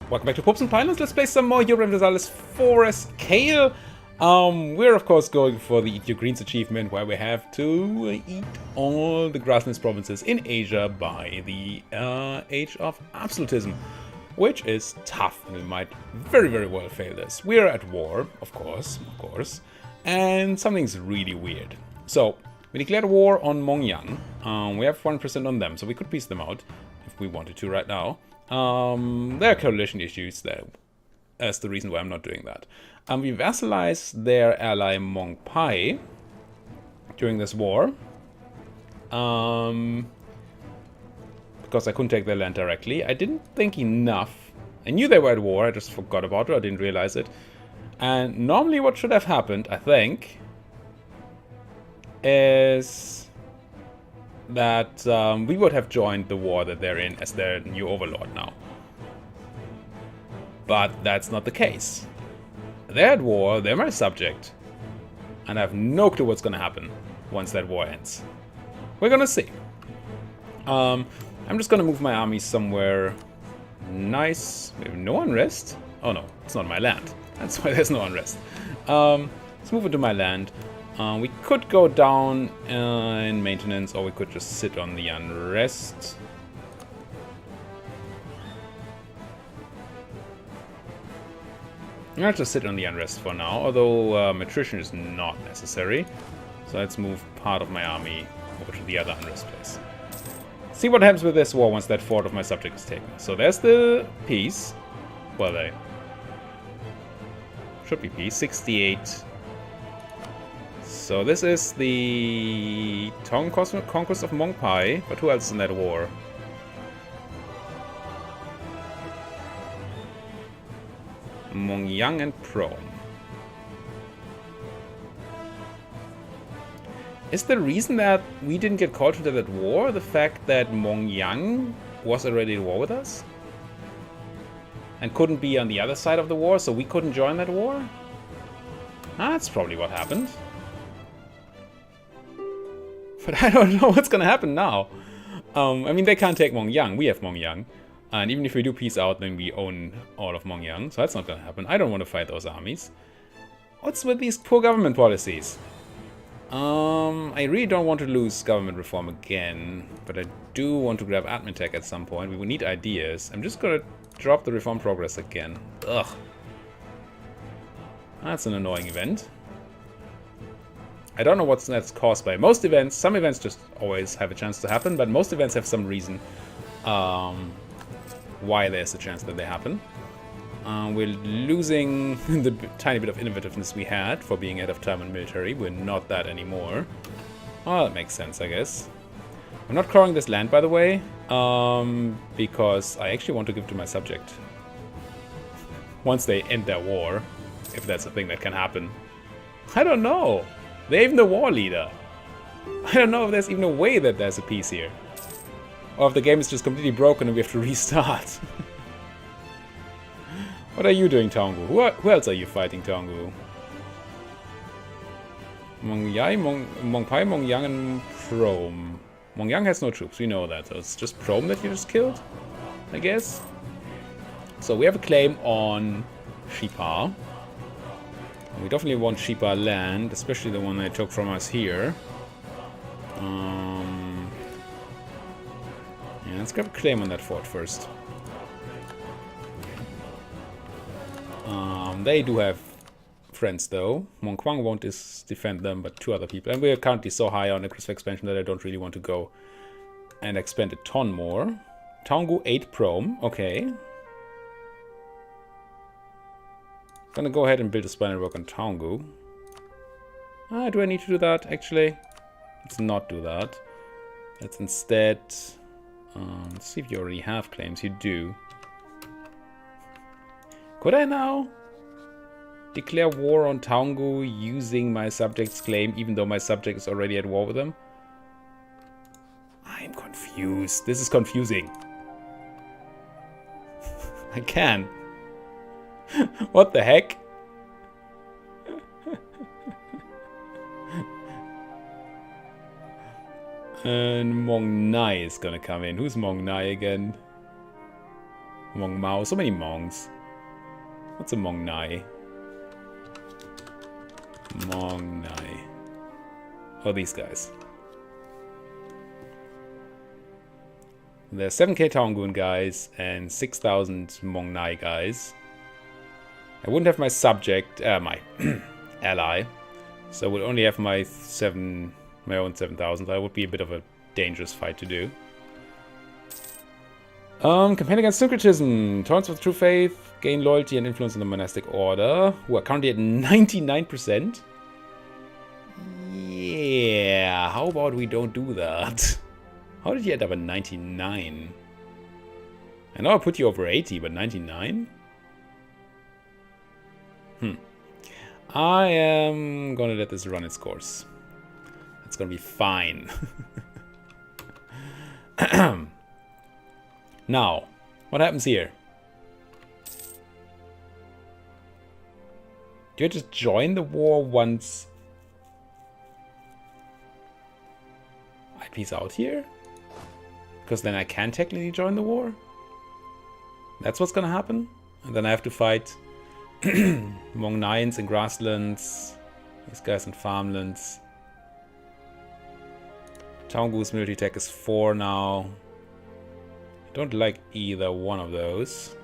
Welcome back to Popes and Pylons. Let's play some more Europa Universalis IV as Kale. We're of course going for the Eat Your Greens achievement, where we have to eat all the grasslands provinces in Asia by the age of absolutism, which is tough, and we might very, very well fail this. We're at war, of course, and something's really weird. So we declared war on Mongyang. We have 1% on them, so we could piece them out if we wanted to right now. There are coalition issues there. That's the reason why I'm not doing that. We vassalized their ally Mongpai during this war. Because I couldn't take their land directly. I didn't think enough. I knew they were at war, I just forgot about it, I didn't realize it. And normally what should have happened, I think, is that we would have joined the war that they're in as their new overlord now. But that's not the case. They're at war, they're my subject, and I have no clue what's gonna happen once that war ends. We're gonna see. I'm just gonna move my army somewhere nice. We have no unrest. Oh no, it's not my land. That's why there's no unrest. Let's move into my land. We could go down in maintenance, or we could just sit on the unrest. I'm gonna just sit on the unrest for now, although attrition is not necessary. So let's move part of my army over to the other unrest place. See what happens with this war once that fort of my subject is taken. So there's the peace. Well, they should be peace. 68. So this is the Tong conquest of Mongpai, but who else is in that war? Mongyang and Prom. Is the reason that we didn't get called to that war the fact that Mongyang was already at war with us? And couldn't be on the other side of the war, so we couldn't join that war? That's probably what happened. But I don't know what's gonna happen now. I mean, they can't take Mongyang. We have Mongyang. And even if we do peace out, then we own all of Mongyang. So that's not gonna happen. I don't want to fight those armies. What's with these poor government policies? I really don't want to lose government reform again. But I do want to grab admin tech at some point. We will need ideas. I'm just gonna drop the reform progress again. Ugh. That's an annoying event. I don't know what's that's caused by. Most events, some events just always have a chance to happen, but most events have some reason why there's a chance that they happen. We're losing the tiny bit of innovativeness we had for being ahead of time in military. We're not that anymore. Oh, that makes sense, I guess. I'm not crowing this land, by the way, because I actually want to give to my subject. Once they end their war, if that's a thing that can happen. I don't know. They're even the war leader. I don't know if there's even a way that there's a peace here. Or if the game is just completely broken and we have to restart. What are you doing, Taungu? Who else are you fighting, Taungu? Mongpai, Mongyang, and Prom. Mongyang has no troops, we know that. So it's just Prom that you just killed, I guess. So we have a claim on Shipa. We definitely want Shipa land, especially the one they took from us here. Yeah, let's grab a claim on that fort first. They do have friends though. Mongkwang won't defend them, but two other people. And we are currently so high on aggressive expansion that I don't really want to go and expand a ton more. Taungu 8 Prom, okay. Gonna go ahead and build a spinal work on Taungu. Do I need to do that, actually? Let's not do that. Let's instead... let's see if you already have claims. You do. Could I now declare war on Taungu using my subject's claim, even though my subject is already at war with them? I'm confused. This is confusing. I can. What the heck? And Mong Nai is gonna come in. Who's Mong Nai again? Mong Mao. So many Mongs. What's a Mong Nai? Mong Nai. Oh, these guys. There's 7k Taungun guys and 6,000 Mong Nai guys. I wouldn't have my subject, my ally, so we'll only have my own 7,000. That would be a bit of a dangerous fight to do. Campaign against syncretism. Tolerance with true faith. Gain loyalty and influence in the monastic order. Who are currently at 99%. Yeah, how about we don't do that? How did you end up at 99? I know I put you over 80, but 99? I am gonna let this run its course. It's gonna be fine. Now, what happens here? Do I just join the war once I peace out here? Because then I can technically join the war? That's what's gonna happen? And then I have to fight Hmong Nines in grasslands, these guys in farmlands. Taungu's military tech is 4 now. I don't like either one of those.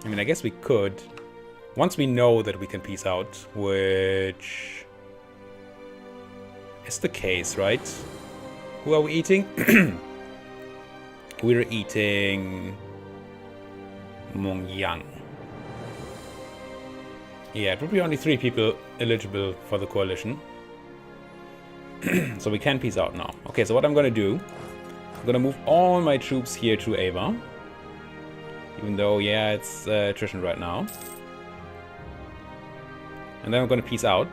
I mean, I guess we could. Once we know that we can peace out, which is the case, right? Who are we eating? We're eating Mong Yang. Yeah, it would be only 3 people eligible for the coalition. So we can peace out now. Okay, so what I'm gonna do, I'm gonna move all my troops here to Ava. Even though, yeah, it's attrition right now. And then I'm gonna peace out.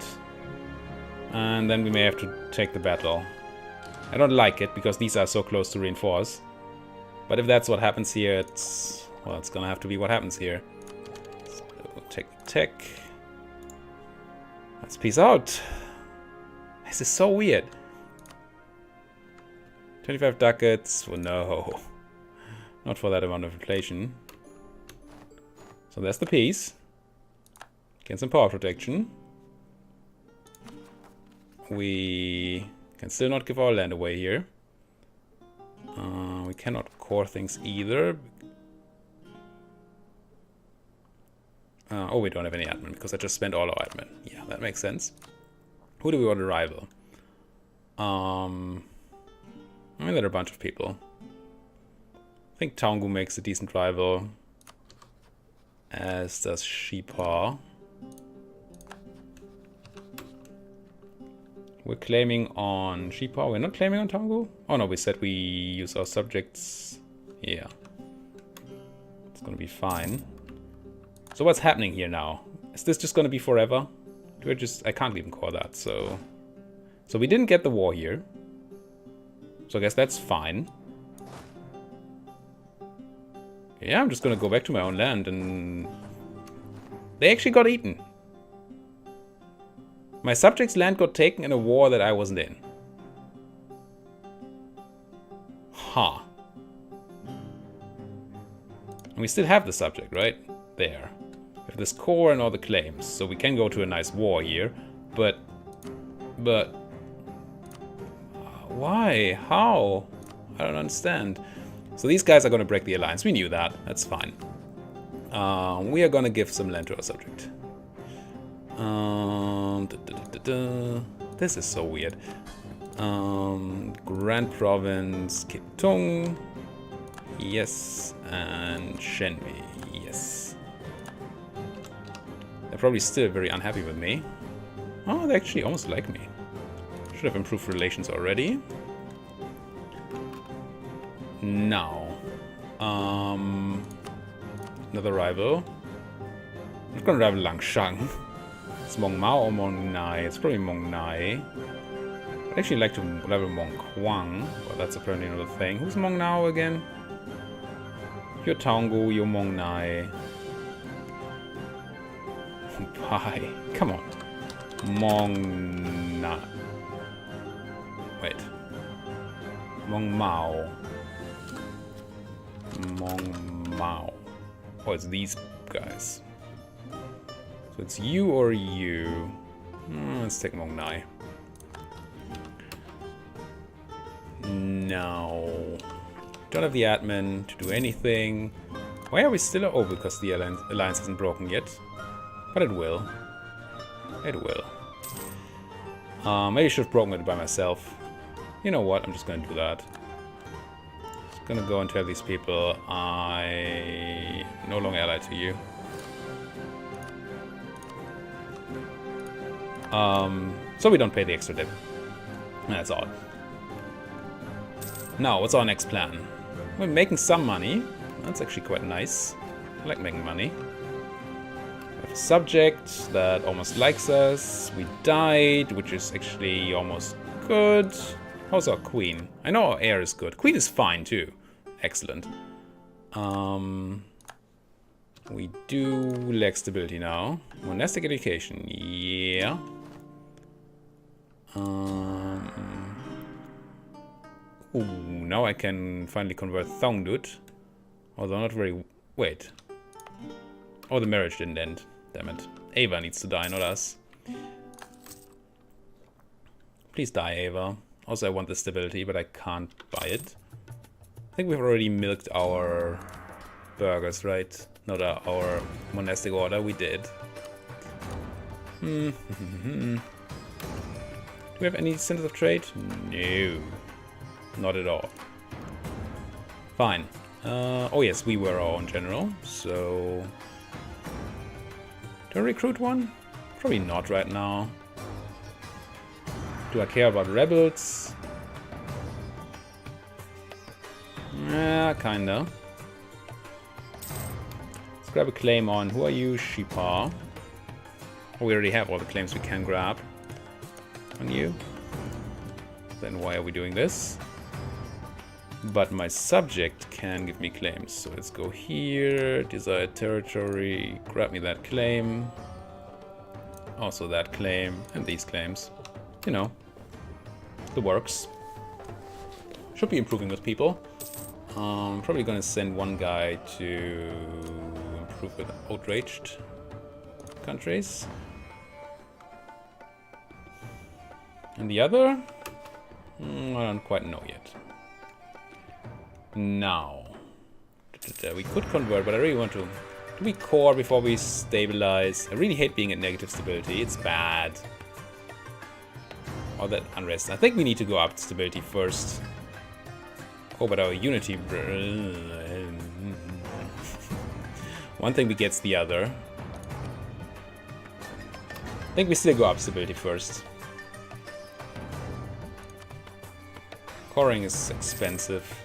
And then we may have to take the battle. I don't like it, because these are so close to reinforce. But if that's what happens here, it's... well, it's gonna have to be what happens here. So, take tech. Let's peace out. This is so weird. 25 ducats. Well, no. Not for that amount of inflation. So there's the peace. Gain some power protection. We can still not give our land away here. We cannot core things either. Oh, we don't have any admin because I just spent all our admin. Yeah, that makes sense. Who do we want to rival? I mean, there are a bunch of people. I think Taungu makes a decent rival. As does Shipa. We're claiming on Shipa. We're not claiming on Taungu? Oh no, we said we use our subjects. Yeah. It's gonna be fine. So what's happening here now? Is this just gonna be forever? I can't even core that, so... So we didn't get the war here. So I guess that's fine. Yeah, I'm just gonna go back to my own land and... They actually got eaten. My subject's land got taken in a war that I wasn't in. Huh. And we still have the subject, right? There. We have this core and all the claims, so we can go to a nice war here. But... Why? How? I don't understand. So these guys are going to break the alliance. We knew that. That's fine. We are going to give some land to our subject. This is so weird. Grand Province, Kitung. Yes. And Shenmei. Yes. They're probably still very unhappy with me. Oh, they actually almost like me. Should have improved relations already. Now. Another rival. I'm not gonna rival Langshang. It's Mong Mao or Mong Nai. It's probably Mong Nai. I'd actually like to rival Mong Quang, but that's apparently another thing. Who's Mong Nao again? You're Taungu, you're Mong Nai. Bye. Come on. Mong Nai. Wait. Mong Mao. Mong Mao. Oh, it's these guys. So it's you or you. Let's take Mong Nai. No. Don't have the admin to do anything. Why are we still... Oh, because the alliance isn't broken yet. But it will. It will. Maybe I should have broken it by myself. You know what? I'm just going to do that. Just going to go and tell these people I no longer allied to you. So we don't pay the extra debt. That's odd. Now, what's our next plan? We're making some money. That's actually quite nice. I like making money. We have a subject that almost likes us. We died, which is actually almost good. How's our queen? I know our heir is good. Queen is fine too. Excellent. We do lack stability now. Monastic education, yeah. Ooh, now I can finally convert Thongdut. Although not very... Wait. Oh, the marriage didn't end. Damn it. Ava needs to die, not us. Please die, Ava. Also, I want the stability, but I can't buy it. I think we've already milked our burgers, right? Not our monastic order. We did. Do we have any centers of trade? No. Not at all. Fine. Oh yes, we were our own general, so... Do I recruit one? Probably not right now. Do I care about rebels? Yeah, kinda. Let's grab a claim on... Who are you? Shipar. Oh, we already have all the claims we can grab. On you. Then why are we doing this? But my subject can give me claims. So let's go here, desired territory, grab me that claim. Also that claim, and these claims. You know, the works. Should be improving with people. Probably gonna send one guy to improve with outraged countries. And the other? I don't quite know yet. Now, we could convert, but I really want to. Do we core before we stabilize? I really hate being at negative stability. It's bad. All that unrest. I think we need to go up stability first. Oh, but our unity. One thing begets the other. I think we still go up stability first. Coring is expensive.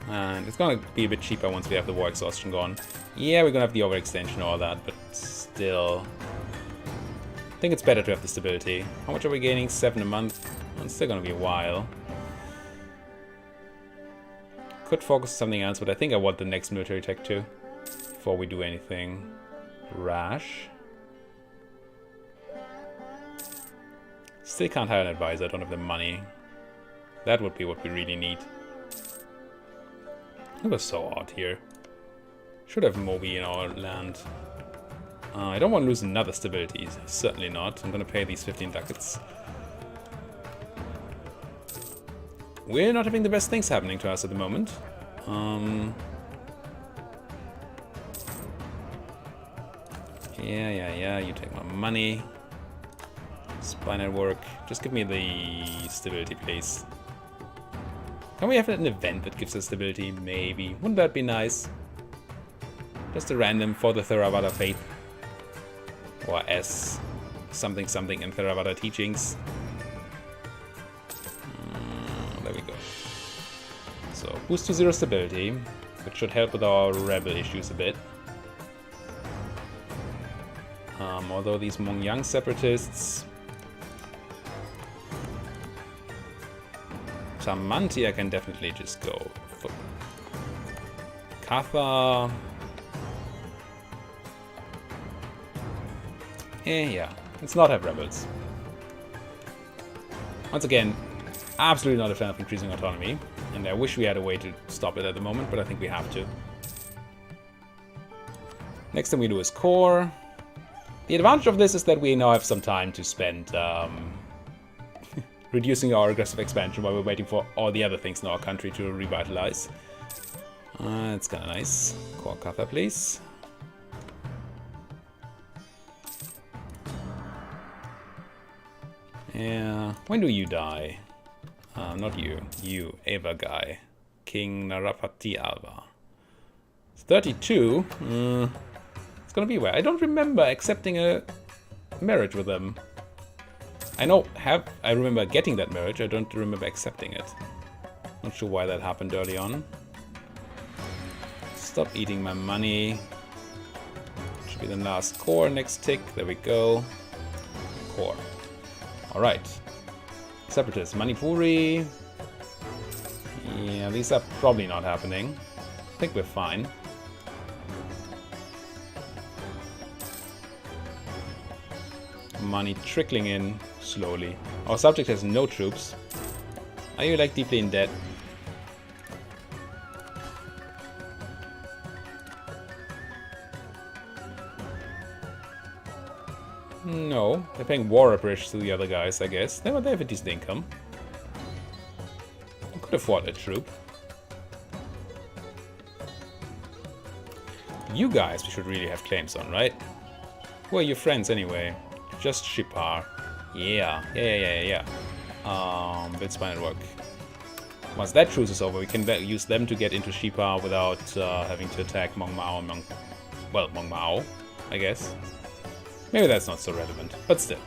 And it's gonna be a bit cheaper once we have the war exhaustion gone. Yeah, we're gonna have the overextension and all that, but still. I think it's better to have the stability. How much are we gaining? 7 a month? Well, it's still gonna be a while. Could focus on something else, but I think I want the next military tech too. Before we do anything rash. Still can't hire an advisor, I don't have the money. That would be what we really need. It was so odd here. Should have Moby in our land. I don't want to lose another stability. Certainly not. I'm gonna pay these 15 ducats. We're not having the best things happening to us at the moment. Yeah, you take my money. Spy network. Just give me the stability, please. Can we have an event that gives us stability? Maybe. Wouldn't that be nice? Just a random for the Theravada faith. Or S something something in Theravada teachings. There we go. So, boost to 0 stability, which should help with our rebel issues a bit. Although these Mongyang separatists... Chamanti I can definitely just go for. Katha... Yeah, let's not have rebels. Once again, absolutely not a fan of increasing autonomy. And I wish we had a way to stop it at the moment, but I think we have to. Next thing we do is core. The advantage of this is that we now have some time to spend reducing our aggressive expansion while we're waiting for all the other things in our country to revitalize. It's kind of nice. Core Katha, please. Yeah, when do you die? Not you. You, Ava guy. King Narapati Alva. It's 32. It's gonna be where I don't remember accepting a marriage with them. I remember getting that marriage, I don't remember accepting it. Not sure why that happened early on. Stop eating my money. Should be the last core, next tick, there we go. Core. Alright. Separatists, Manipuri. Yeah, these are probably not happening. I think we're fine. Money trickling in slowly. Our subject has no troops. Are you like deeply in debt? No, they're paying war reparations to the other guys, I guess. They have a decent income. I could afford a troop. You guys we should really have claims on, right? Who are your friends anyway? Just Shipar. Yeah. Build spy network. Once that truce is over, we can use them to get into Shipar without having to attack Mong Mao. Mong Mao, I guess. Maybe that's not so relevant, but still.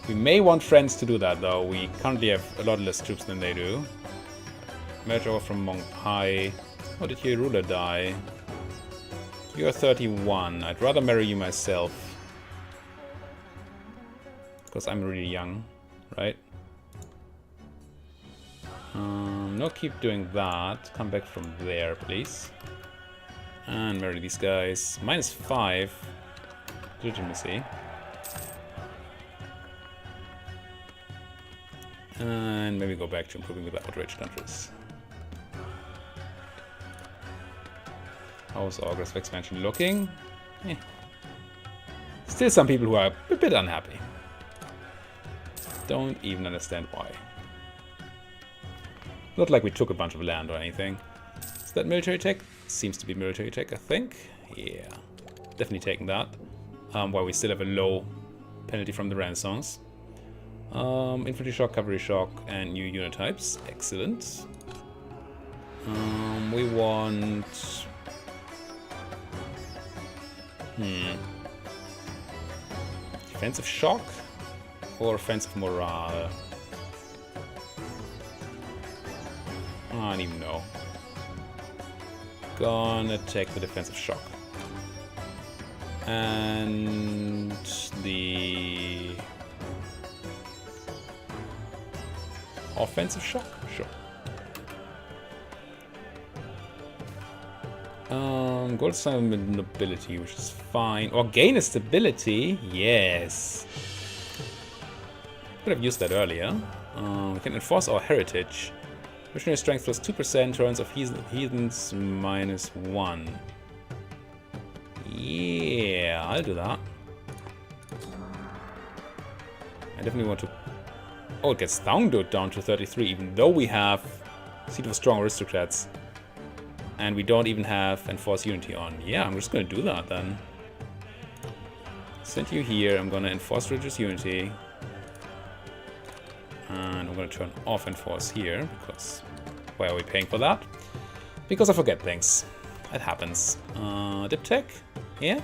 We may want friends to do that, though. We currently have a lot less troops than they do. Marriage over from Mong Pai. Oh, did your ruler die? You are 31. I'd rather marry you myself. Because I'm really young, right? No, keep doing that. Come back from there, please. And marry these guys. -5 legitimacy. And maybe go back to improving with the outrage countries. How's our aggressive expansion looking? Still some people who are a bit unhappy. Don't even understand why. Not like we took a bunch of land or anything. Is that military tech? Seems to be military tech, I think. Yeah, definitely taking that. While we still have a low penalty from the Renaissance. Infantry shock, cavalry shock, and new unit types. Excellent. We want... Defensive shock or offensive morale? I don't even know. Gonna take the defensive shock. And the offensive shock? Sure. Gold sign with nobility, which is fine. Or gain a stability? Yes. Could have used that earlier. We can enforce our heritage. Missionary strength plus 2%, turns of heathens -1. Yeah, I'll do that. I definitely want to... Oh, it gets down to 33, even though we have Seat of Strong Aristocrats. And we don't even have Enforce Unity on. Yeah, I'm just going to do that then. Send you here. I'm going to Enforce Religious Unity. And I'm going to turn off Enforce here. Because why are we paying for that? Because I forget things. It happens. Dip Tech? Yeah?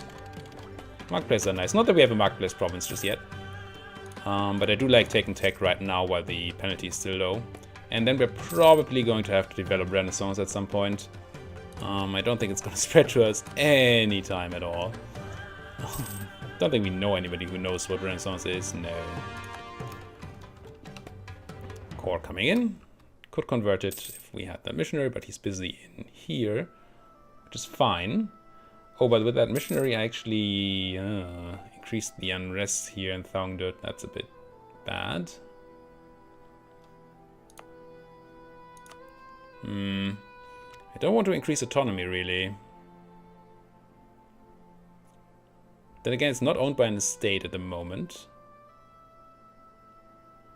Marketplace are nice. Not that we have a Marketplace province just yet. But I do like taking tech right now while the penalty is still low. And then we're probably going to have to develop Renaissance at some point. I don't think it's going to spread to us any time at all. Don't think we know anybody who knows what Renaissance is. No. Core coming in. Could convert it if we had that missionary, but he's busy in here, which is fine. Oh, but with that missionary, I actually increased the unrest here in Thongdut. That's a bit bad. I don't want to increase autonomy, really. Then again, it's not owned by an estate at the moment.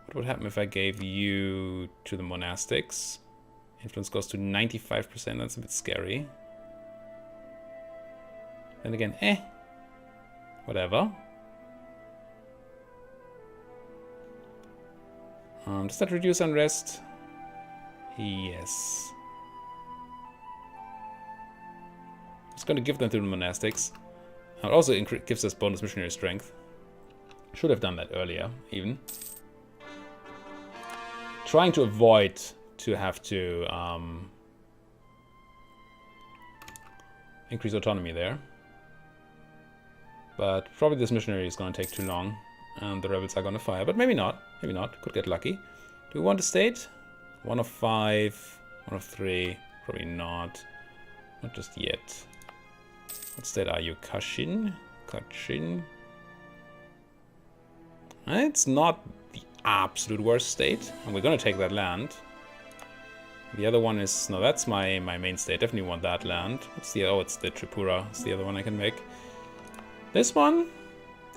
What would happen if I gave you to the monastics? Influence goes to 95%, that's a bit scary. Then again, whatever. Does that reduce unrest? Yes. It's going to give them to the monastics. It also gives us bonus missionary strength. Should have done that earlier, even. Trying to avoid to have to increase autonomy there. But probably this missionary is going to take too long. And the rebels are going to fire. But maybe not. Maybe not. Could get lucky. Do we want a state? 1 of 5. 1 of 3. Probably not. Not just yet. What state are you? Kashin? Kachin? It's not the absolute worst state. And we're going to take that land. The other one is... No, that's my main state. Definitely want that land. What's the... Oh, it's the Tripura. It's the other one I can make. This one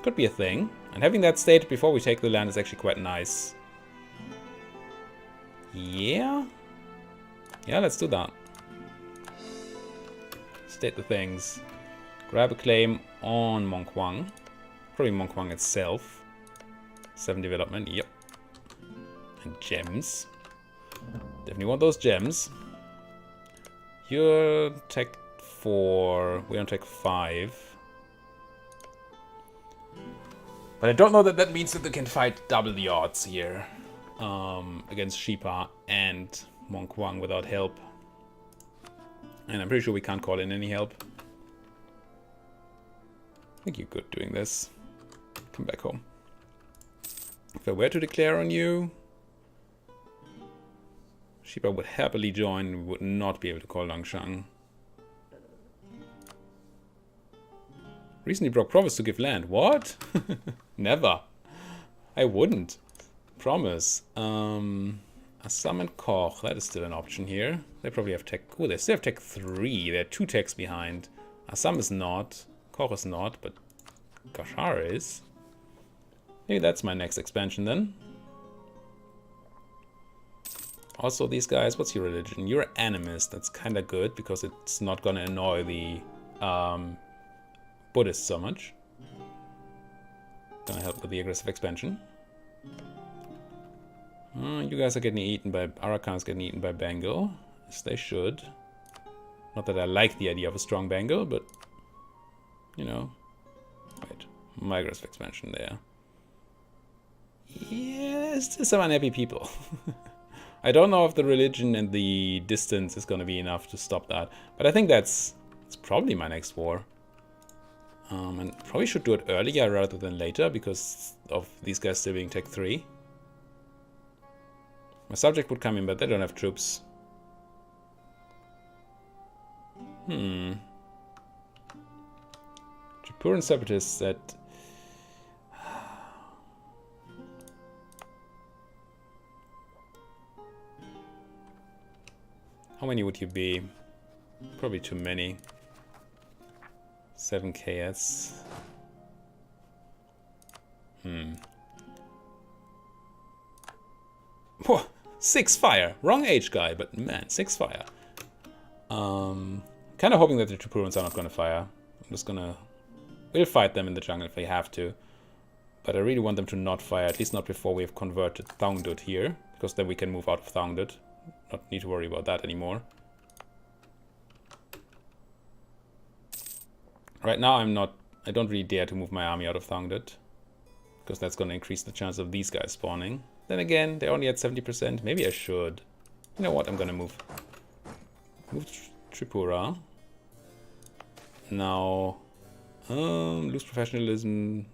could be a thing. And having that state before we take the land is actually quite nice. Yeah? Yeah, let's do that. State the things. Grab a claim on Mongkwang. Probably Mongkwang itself. 7 development, yep. And gems. Definitely want those gems. You're tech 4. We're on tech 5. But I don't know that that means that they can fight double the odds here. Against Shipa and Mongkwang without help. And I'm pretty sure we can't call in any help. I think you're good doing this. Come back home. If I were to declare on you, Shipa would happily join. We would not be able to call Langshan. Recently broke promise to give land. What? Never. I wouldn't. Promise. Assam and Koch. That is still an option here. They probably have tech... Oh, they still have tech 3. They're 2 techs behind. Assam is not. Koch is not, but Kashar is. Maybe that's my next expansion then. Also, these guys, what's your religion? You're an animist. That's kind of good because it's not going to annoy the Buddhists so much. Gonna help with the aggressive expansion. You guys are getting eaten by... Arakan's getting eaten by Bengal. Yes, they should. Not that I like the idea of a strong Bengal, but... You know. Wait. My aggressive expansion there. Yeah, there's still some unhappy people. I don't know if the religion and the distance is going to be enough to stop that. But I think it's probably my next war. And probably should do it earlier rather than later because of these guys still being tech 3. My subject would come in, but they don't have troops. Tripuran separatists that... How many would you be? Probably too many. 7 KS. Whoa, 6 fire. Wrong age guy, but man, 6 fire. Kind of hoping that the Tripurans are not going to fire. I'm just gonna... We'll fight them in the jungle if we have to. But I really want them to not fire, at least not before we have converted Thongdut here. Because then we can move out of Thongdut. Not need to worry about that anymore. Right now I don't really dare to move my army out of Thongdut. Because that's going to increase the chance of these guys spawning. Then again, they're only at 70%. Maybe I should. You know what, I'm going to move. Move Tripura. Now, lose professionalism.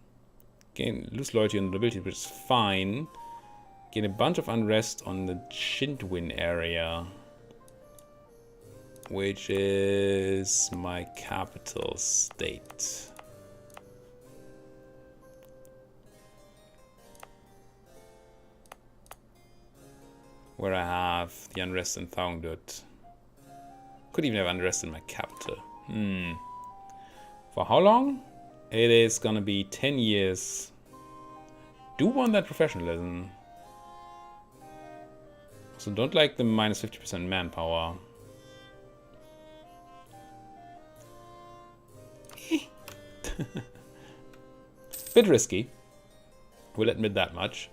Lose loyalty and nobility, which is fine. Gain a bunch of unrest on the Chindwin area. Which is my capital state. where I have the unrest unfounded. Could even have unrest in my capital. For how long? It is gonna be 10 years. Do want that professionalism. So don't like the minus 50% manpower. Bit risky. We'll admit that much.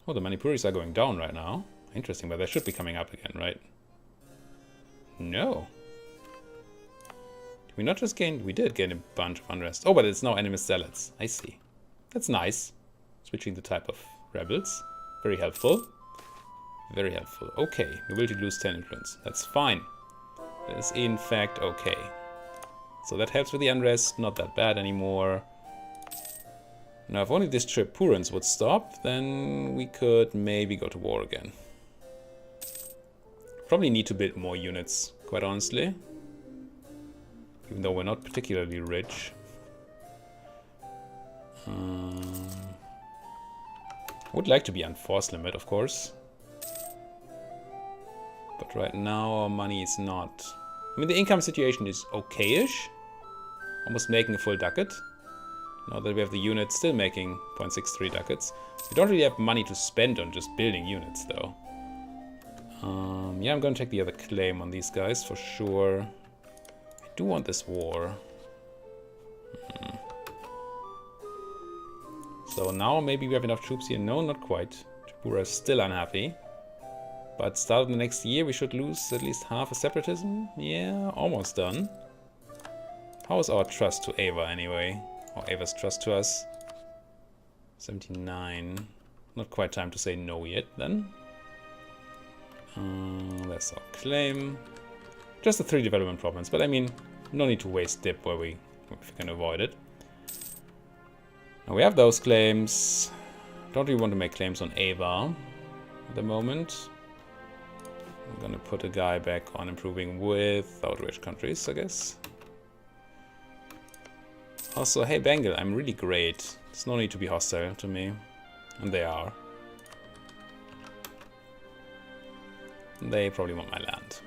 Oh, the Manipuris are going down right now. Interesting, but they should be coming up again, right? No. Did we not just gain? We did gain a bunch of unrest. Oh, but it's now enemy zealots. I see. That's nice. Switching the type of rebels. Very helpful. Very helpful. Okay. Nobility lose 10 influence. That's fine. That is in fact okay. So that helps with the unrest. Not that bad anymore. Now, if only this Tripurans would stop, then we could maybe go to war again. Probably need to build more units, quite honestly. Even though we're not particularly rich. Would like to be on force limit, of course. But right now our money is not... I mean, the income situation is okay-ish. Almost making a full ducat. Now that we have the units still making 0.63 ducats. We don't really have money to spend on just building units, though. Yeah, I'm gonna take the other claim on these guys, for sure. I do want this war. So now maybe we have enough troops here. No, not quite. Tripura is still unhappy. But start of the next year, we should lose at least half a separatism. Yeah, almost done. How is our trust to Ava, anyway? Or Ava's trust to us? 79. Not quite time to say no yet, then. That's our claim. Just the 3 development problems, but I mean, no need to waste dip if we can avoid it. Now we have those claims. Don't really want to make claims on Ava at the moment. I'm gonna put a guy back on improving without rich countries, I guess. Also, hey Bengal, I'm really great. There's no need to be hostile to me. And they are. They probably want my land.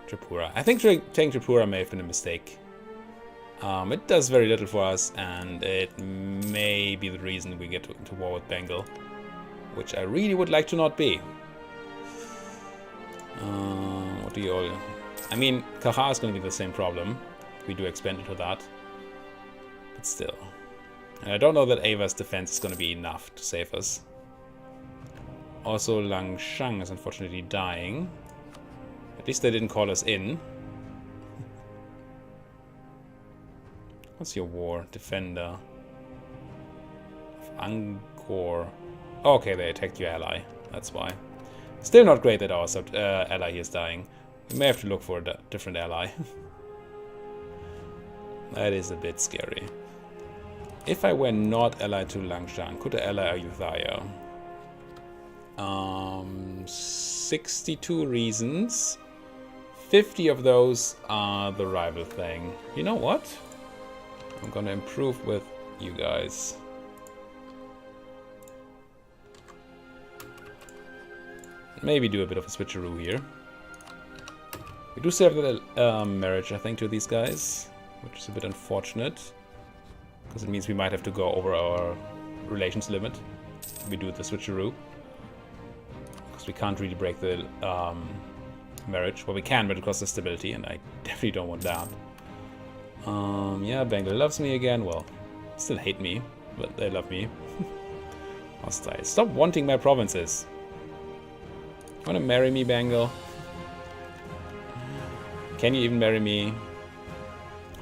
Tripura. I think taking Tripura may have been a mistake. It does very little for us, and it may be the reason we get into war with Bengal. Which I really would like to not be. What do you all... I mean, Kaha is going to be the same problem. We do expand into that. But still. And I don't know that Ava's defense is going to be enough to save us. Also, Langshang is unfortunately dying. At least they didn't call us in. What's your war? Defender. Of Angkor. Oh, okay, they attacked your ally. That's why. Still not great that our ally here is dying. We may have to look for a different ally. That is a bit scary. If I were not allied to Langshan, could I ally Ayutthaya? 62 reasons. 50 of those are the rival thing. You know what? I'm gonna improve with you guys. Maybe do a bit of a switcheroo here. We do still have the marriage, I think, to these guys, which is a bit unfortunate. Because it means we might have to go over our relations limit if we do the switcheroo. Because we can't really break the marriage. Well, we can, but it costs us stability, and I definitely don't want that. Yeah, Bengal loves me again. Well, still hate me, but they love me. Hostile. Stop wanting my provinces. Wanna marry me, Bengal? Can you even marry me?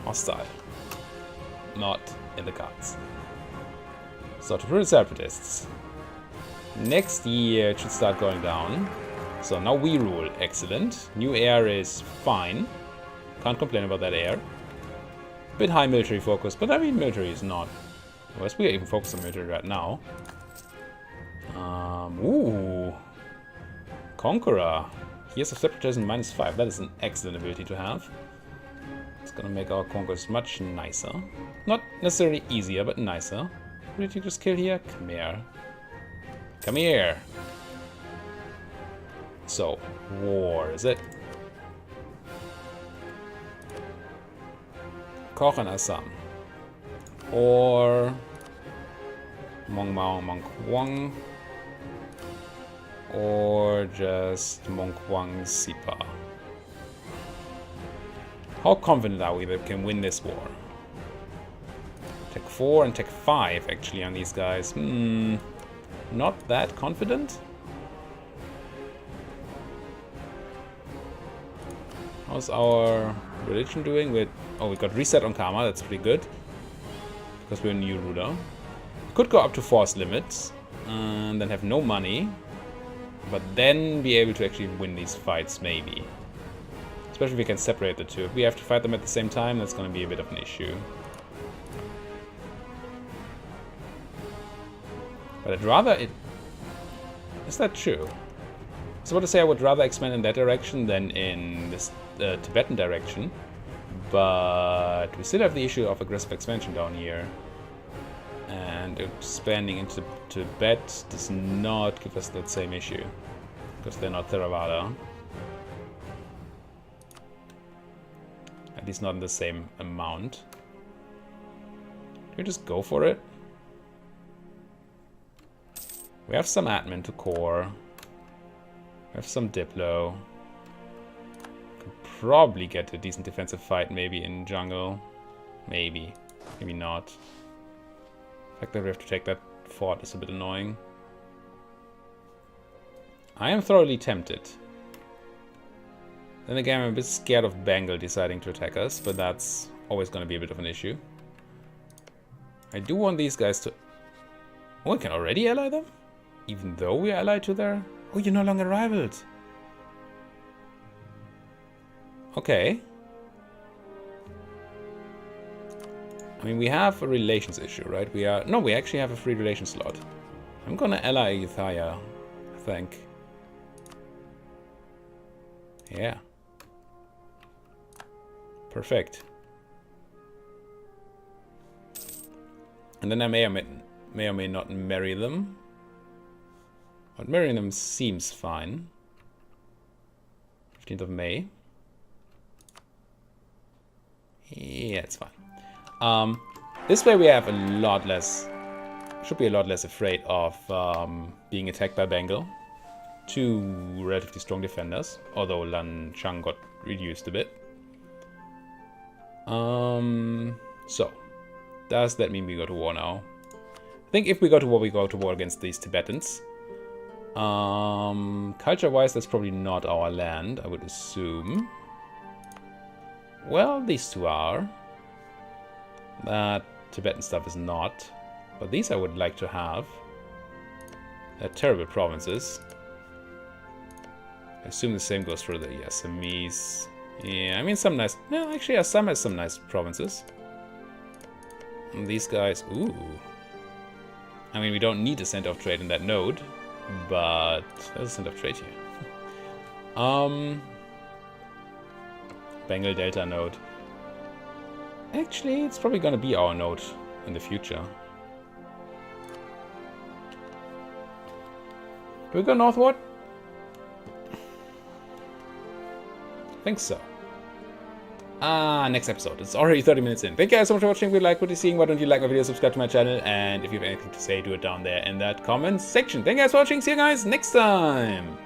Hostile. Not in the cards. So, to prove separatists. Next year it should start going down. So now we rule. Excellent. New heir is fine. Can't complain about that heir. Bit high military focus, but I mean military is not. Well, we are even focused on military right now. Ooh. Conqueror. Years of separatism -5. That is an excellent ability to have. It's gonna make our conquest much nicer. Not necessarily easier, but nicer. Who did you just kill here? Khmer. Come here. So, war, is it? Koch and Assam. Or Mong Mao, Mong Wang. Or just Mong Wang Sipa. How confident are we that we can win this war? Tech 4 and Tech 5 actually on these guys. Not that confident. How's our religion doing? We got reset on karma, that's pretty good. Because we're a new ruler. We could go up to force limits and then have no money. But then be able to actually win these fights, maybe. Especially if we can separate the two. If we have to fight them at the same time, that's going to be a bit of an issue. But I'd rather it... Is that true? I was about to say I would rather expand in that direction than in this Tibetan direction. But we still have the issue of aggressive expansion down here. And expanding into Tibet does not give us that same issue. Because they're not Theravada. At least not in the same amount. Can we just go for it? We have some admin to core. We have some Diplo. Could probably get a decent defensive fight maybe in jungle. Maybe. Maybe not. The fact that we have to take that fort is a bit annoying. I am thoroughly tempted. Then again, I'm a bit scared of Bengal deciding to attack us, but that's always going to be a bit of an issue. I do want these guys to... Oh, we can already ally them? Even though we are allied to their... Oh, you're no longer rivaled. Okay. I mean, we have a relations issue, right? No, we actually have a free relations slot. I'm gonna ally Ayutthaya, I think. Yeah. Perfect. And then I may or may not marry them. But marrying them seems fine. 15th of May. Yeah, it's fine. This way we have a lot less... Should be a lot less afraid of being attacked by Bengal. Two relatively strong defenders. Although Lan Chang got reduced a bit. So, does that mean we go to war now? I think if we go to war against these Tibetans. Culture-wise, that's probably not our land, I would assume. Well, these two are. That Tibetan stuff is not. But these I would like to have. They're terrible provinces. I assume the same goes for the Assamese. Yeah, I mean some nice... No, actually Assam has some nice provinces. And these guys... Ooh. I mean, we don't need a center of trade in that node. But there's a center of trade here. Bengal Delta node. Actually, it's probably gonna be our node in the future. Do we go northward? I think so. Next episode. It's already 30 minutes in. Thank you guys so much for watching. If you like what you're seeing, why don't you like my video, subscribe to my channel, and if you have anything to say, do it down there in that comments section. Thank you guys for watching. See you guys next time.